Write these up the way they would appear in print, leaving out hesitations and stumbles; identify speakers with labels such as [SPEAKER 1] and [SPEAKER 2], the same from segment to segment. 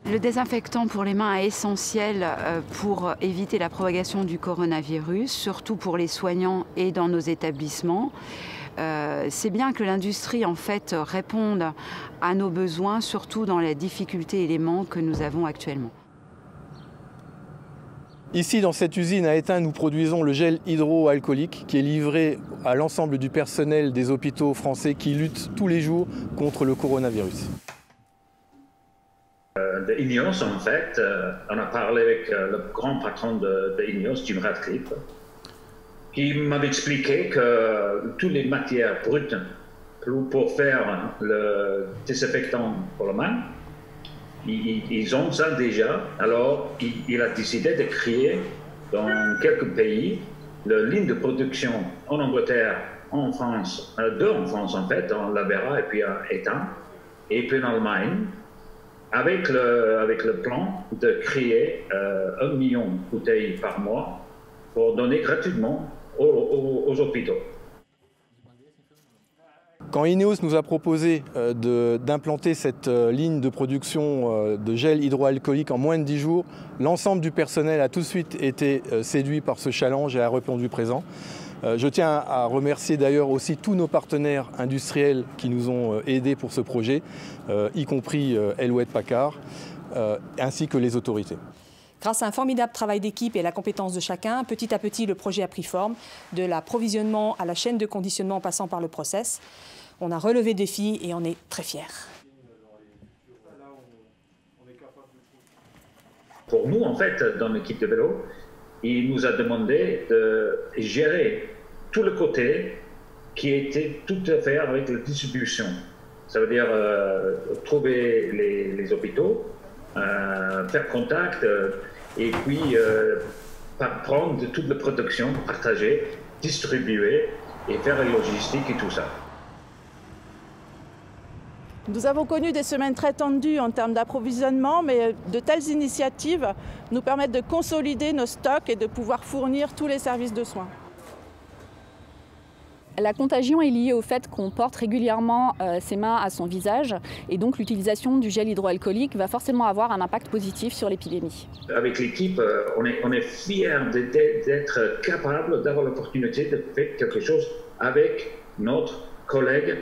[SPEAKER 1] Le désinfectant pour les mains est essentiel pour éviter la propagation du coronavirus, surtout pour les soignants et dans nos établissements. C'est bien que l'industrie en fait réponde à nos besoins, surtout dans les difficultés et les manques que nous avons actuellement.
[SPEAKER 2] Ici, dans cette usine à Étain, nous produisons le gel hydroalcoolique qui est livré à l'ensemble du personnel des hôpitaux français qui luttent tous les jours contre le coronavirus.
[SPEAKER 3] De INEOS, en fait, on a parlé avec le grand patron de INEOS, Jim Radcliffe, qui m'avait expliqué que toutes les matières brutes pour faire le désinfectant pour la main, ils ont ça déjà. Alors, il a décidé de créer dans quelques pays la ligne de production en Angleterre, en France, deux en France en fait, en Lavera et puis à Étain, et puis en Allemagne, avec le plan de créer 1 million de bouteilles par mois pour donner gratuitement aux hôpitaux.
[SPEAKER 2] Quand INEOS nous a proposé d'implanter cette ligne de production de gel hydroalcoolique en moins de 10 jours, l'ensemble du personnel a tout de suite été séduit par ce challenge et a répondu présent. Je tiens à remercier d'ailleurs aussi tous nos partenaires industriels qui nous ont aidés pour ce projet, y compris Hewlett-Packard, ainsi que les autorités.
[SPEAKER 4] Grâce à un formidable travail d'équipe et à la compétence de chacun, petit à petit, le projet a pris forme, de l'approvisionnement à la chaîne de conditionnement en passant par le process. On a relevé le défi et on est très fiers.
[SPEAKER 3] Pour nous, en fait, dans l'équipe de vélo, il nous a demandé de gérer tout le côté qui était tout à faire avec la distribution. Ça veut dire trouver les hôpitaux, faire contact et puis prendre toute la production, partager, distribuer et faire la logistique et tout ça.
[SPEAKER 5] Nous avons connu des semaines très tendues en termes d'approvisionnement, mais de telles initiatives nous permettent de consolider nos stocks et de pouvoir fournir tous les services de soins.
[SPEAKER 6] La contagion est liée au fait qu'on porte régulièrement ses mains à son visage et donc l'utilisation du gel hydroalcoolique va forcément avoir un impact positif sur l'épidémie.
[SPEAKER 3] Avec l'équipe, on est fiers d'être capable d'avoir l'opportunité de faire quelque chose avec notre collègue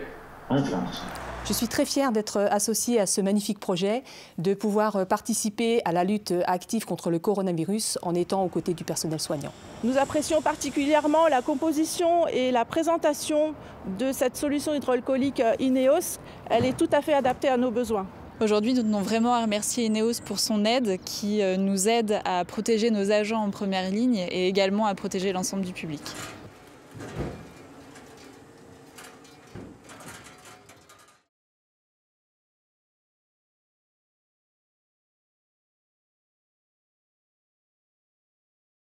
[SPEAKER 3] en France.
[SPEAKER 4] Je suis très fière d'être associée à ce magnifique projet, de pouvoir participer à la lutte active contre le coronavirus en étant aux côtés du personnel soignant.
[SPEAKER 5] Nous apprécions particulièrement la composition et la présentation de cette solution hydroalcoolique INEOS. Elle est tout à fait adaptée à nos besoins.
[SPEAKER 7] Aujourd'hui, nous tenons vraiment à remercier INEOS pour son aide qui nous aide à protéger nos agents en première ligne et également à protéger l'ensemble du public.